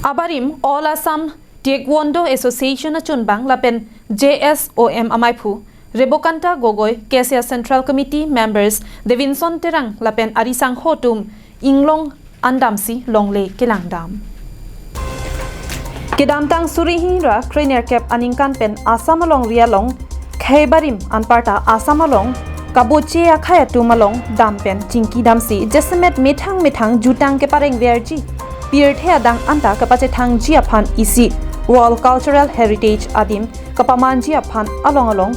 Abarim All Assam Taekwondo Association achun bang lapen JSOM amaipu Rebokanta Gogoi Kesia Central Committee members Devinson Terang lapen Arisang Hotum Inglong Andamsi Longle Kelangdam Kedamtang Surihira Trainer Cap Aningkan pen Asamalong Rialong Khaibarim Anparta Asamalong Kaboche Akhaya Tumalong Dampen Chinki Damsi Jesemet Methang Jutang Kepareng Verji Pirthea Dang Anta Kapache Thang Jiaphan Isi World Cultural Heritage Adim Kapaman Jiaphan Along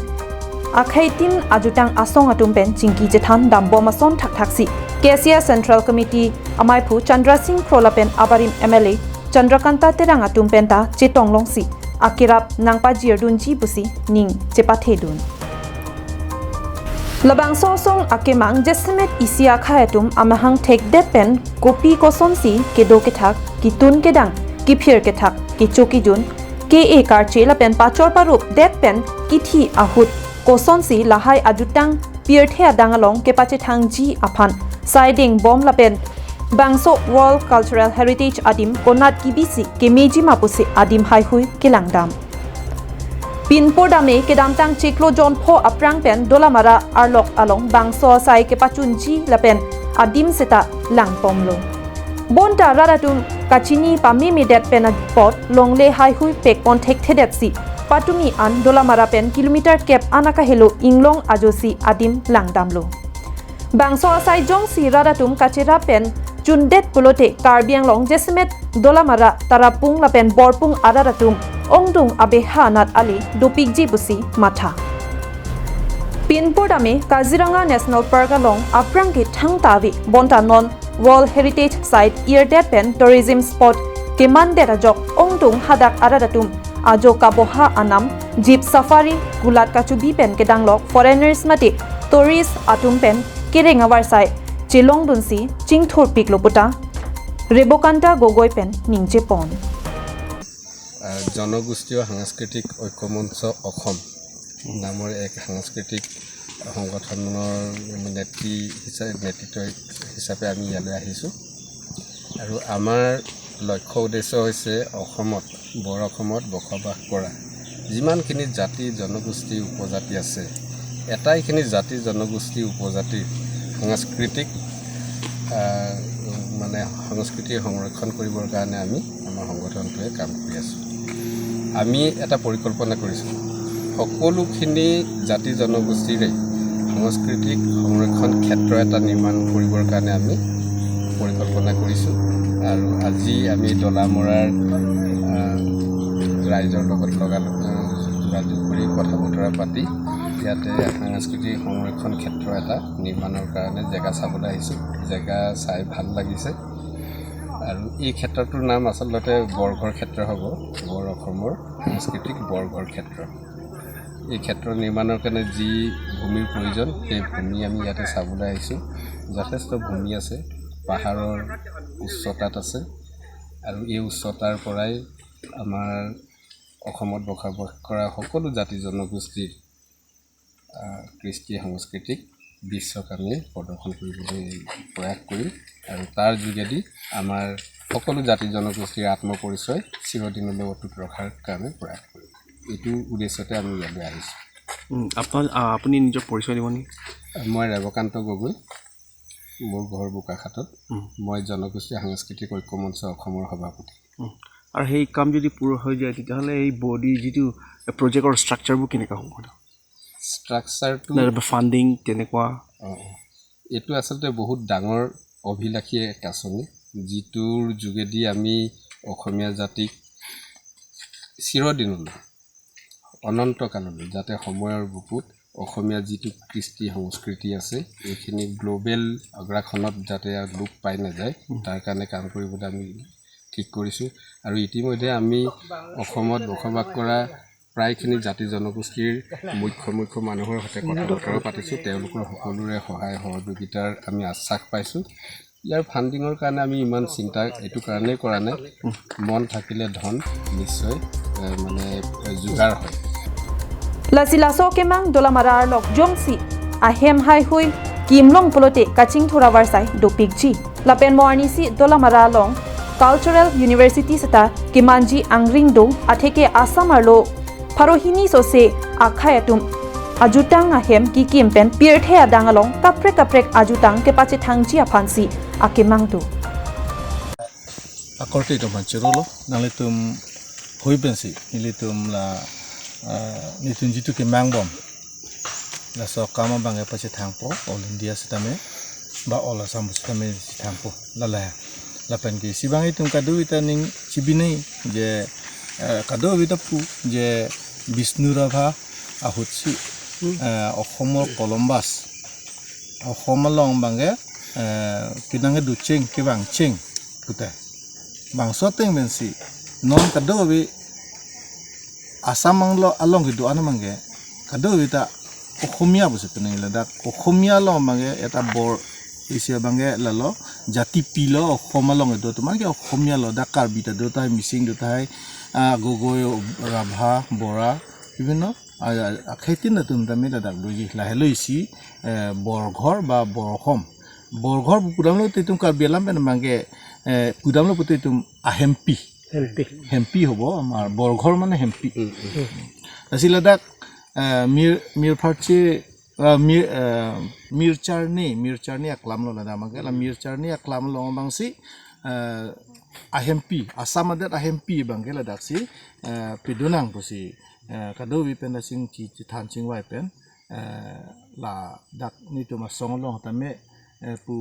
Akhaitim Ajutang Asong Atumpen Chinki Jethan Dambo Mason Taksi Kesia Central Committee Amaipu Chandra Singh Prolapen Abarim MLA Chandrakanta Terang Atumpenta Chetong Longsi Akirap Nangpa Jirdun Jibusi Ning Chepathedun Labang sosong akemang Jesemet Isia Khayatum Amahang Tek Depen Kopi Kosonsi Kedo Ketak Kitun Kedang Kipir Ketak Kichoki Jun Ke Karche Lapen Pachor Parup Depen Kithi Ahut Kosonsi Lahai Ajutang Pirthea Dangalong Kepache Thangji Aphan Siding Bom Lapen Bangso World Cultural Heritage Adim Konat Kibisi Kemeji Mapusi Adim Haihui Kelangdam Pinpor dame kedamtang Chiklo John Po aprang pen Dolamara Arlok along Bangso Sai Kepachunji Lapen Adim Seta Langpomlo Bonta Raratum Kachini Pamimi Det Pen Pot Longle Haihui Pekpon Tek Tedetsi Patumi An Dolamara Pen Kilometer Kep Anaka Helo Inglong Ajosi Adim Langdamlo Bangso Sai Jongsi Raratum Kachira Pen Jundet Pulote Karbiang Long Jesemet Dolamara Tarapung Lapen Borpung Araratum Ongdung Abeha Nat Ali Dopik Jibusi Matha Pinpor dame Kaziranga National Park along Aprangke Thang Tavi Bonta Non World Heritage Site Eardet Pen Tourism Spot Kemandera Jok Ongdung Hadak Araratum Ajo Kaboha Anam Jeep Safari Gulat Kachubi Pen Kedanglok Foreigners Mati Tourist Atum Pen Kirenga Warsai Chilong Dunsi Chingthur Pikloputa Rebokanta Gogoi Pen Ningche Pon জনগোষ্ঠীয় সাংস্কৃতিক ঐক্যমঞ্চ অসম নামৰ এক সাংস্কৃতিক সংগঠনৰ নেতৃত্ব হিচাপে আমি ইয়ালৈ আহিছোঁ আৰু আমাৰ লক্ষ্য উদ্দেশ্য হৈছে অসমত বৰ অসমত বসবাস কৰা যিমানখিনি জাতি জনগোষ্ঠী উপজাতি আছে এটাইখিনি জাতি জনগোষ্ঠী উপজাতিৰ সাংস্কৃতিক সংস্কৃতি সংৰক্ষণ কৰিবৰ কাৰণে আমি আমাৰ সংগঠনটোৱে কাম কৰি আছোঁ আমি এটা পৰিকল্পনা কৰিছোঁ সকলোখিনি জাতি জনগোষ্ঠীৰে সাংস্কৃতিক সংৰক্ষণ ক্ষেত্ৰ এটা নিৰ্মাণ কৰিবৰ কাৰণে আমি পৰিকল্পনা কৰিছোঁ আৰু আজি আমি দলামৰাৰ ৰাইজৰ লগত যোগাযোগ কৰি কথা বতৰা পাতি ইয়াতে সাংস্কৃতিক সংৰক্ষণ ক্ষেত্ৰ এটা নিৰ্মাণৰ কাৰণে জেগা চাবলৈ আহিছোঁ জেগা চাই ভাল লাগিছে আৰু এই ক্ষেত্ৰটোৰ নাম আচলতে বৰঘৰ ক্ষেত্ৰ হ'ব বৰ অসমৰ সাংস্কৃতিক বৰঘৰ ক্ষেত্ৰ এই ক্ষেত্ৰ নিৰ্মাণৰ কাৰণে যি ভূমিৰ প্ৰয়োজন সেই ভূমি আমি ইয়াতে চাবলৈ আহিছোঁ যথেষ্ট ভূমি আছে পাহাৰৰ উচ্চতাত আছে আৰু এই উচ্চতাৰ পৰাই আমাৰ অসমত বসবাস কৰা সকলো জাতি জনগোষ্ঠীৰ কৃষ্টি সাংস্কৃতিক বিশ্বক আমি প্ৰদৰ্শন কৰিবলৈ প্ৰয়াস কৰিম আৰু তাৰ যোগেদি আমাৰ সকলো জাতি জনগোষ্ঠীৰ আত্মপৰিচয় চিৰদিনলৈ অটুট ৰখাৰ কাৰণে প্ৰয়াস কৰিম এইটো উদ্দেশ্যতে আমি ইয়ালৈ আহিছোঁ আপুনি নিজৰ পৰিচয় দিব নেকি মই ৰেবকান্ত গগৈ মোৰ ঘৰ বোকাখাটত মই জনগোষ্ঠী সাংস্কৃতিক ঐক্যমঞ্চ অসমৰ সভাপতি আৰু সেই কাম যদি পূৰা হৈ যায় তেতিয়াহ'লে এই বডি যিটো প্ৰজেক্টৰ ষ্ট্ৰাকচাৰবোৰ কেনেকুৱা হ'ব ষ্ট্ৰাকচাৰটো ফাণ্ডিং তেনেকুৱা এইটো আচলতে বহুত ডাঙৰ অভিলাষী এক আঁচনি যিটোৰ যোগেদি আমি অসমীয়া জাতিক চিৰদিনলৈ অনন্তকাললৈ যাতে সময়ৰ বুকুত অসমীয়া যিটো কৃষ্টি সংস্কৃতি আছে এইখিনি গ্লোবেল অগ্ৰাসনত যাতে লোপ পাই নাযায় তাৰ কাৰণে কাম কৰিবলৈ আমি ঠিক কৰিছোঁ আৰু ইতিমধ্যে আমি অসমত বসবাস কৰা প্ৰায়খিনি জাতি জনগোষ্ঠীৰ মুখ্য মানুহৰ সৈতে কথা বতৰা পাতিছোঁ তেওঁলোকৰ সকলোৰে সহায় সহযোগিতাৰ আমি আশ্বাস পাইছোঁ ইয়াৰ ফাণ্ডিঙৰ কাৰণে আমি ইমান চিন্তা এইটো কাৰণেই কৰা নাই মন থাকিলে ধন নিশ্চয় যোগাৰ হয় Lasilaso Kemang Dolamara Lok Jongsi Ahem Haihui Kimlong Polote Kaching Thorawarsai Dopikji Lapen Moarnisi Dolamara Long Cultural University sata Kimanji Angringdo atheke Assam arlo Pharohini sose akhayatum ajutang ahem ki kimpen pirthe adang along kaprek ajutang ke pache thangji aphansi akemangdu akorte to manchirolo nale tum hoibensi ile tum la nitun jitu ke mangbom la so kama bange pache thangpo all India sitame ba all Assam sitame thangpo la pen ki sibangi tum kadu ita ning chibinei je kado ita pu je Bisnurabha ahutsi Ohomor Columbus Ohomalong bange kinange ducheng ke bang cheng puta bang soteng bensi non kado wi asamang lo along gitu ana mange kado wi ta Ohomia buset nang ladak Ohomia lo mange eta bor isia bange lalo jati pilo Ohomalong itu tuman ke Ohomia lo dakar bita do tai missing do tai gogoyo rabha bora বিভিন্ন খেতি নতুন দামে দাদাক দুই লাহেলৈছি বৰঘৰ বা বৰহম বৰঘৰ পুৰামলো তেতুম কাৰ বেলাম Ben মাগে পুৰামলো পতেতুম আহেম্পি হেম্পি হ'ব আমাৰ বৰঘৰ মানে হেম্পি আছিল দাক মিৰফাৰচি মিৰচাৰনি আকলামলো দাদা মাগে মিৰচাৰনি আকলামলো বাংসি ahempi Assam adat ahempi bangkela daksi pidunang posi kado wi pen sing chi than sing wai pen la dak ni to ma songlong tame pu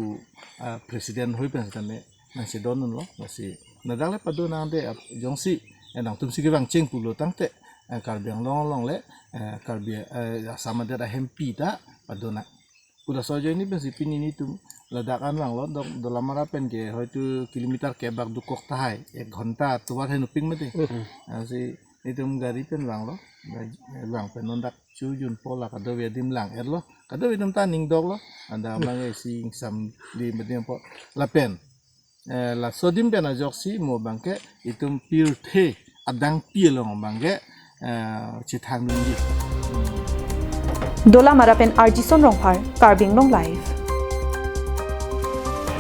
president hoi pen tame nang se don lo masi nadale paduna de jongsi nang tum si ke bang cheng pu lo tangte karbiang long le karbi Assam adat ahempi ta paduna udah saja ini besi pini ini tuh ledakan lang lo dalam marapen ke hoi tu kilometer ke bak dukok tahai 1 घंटा tuar henu ping mati si itu gari pen lang lo lang pen nondak cujun pola kado wedim lang lo kado wedim taning dog lo anda mangai si sam di mediam po la pen la sodim pen ajok si mo bangke itu pir the adang pil lo bangke cithang lungi Dola Marapen Arjison Rongphar Karbing Long Live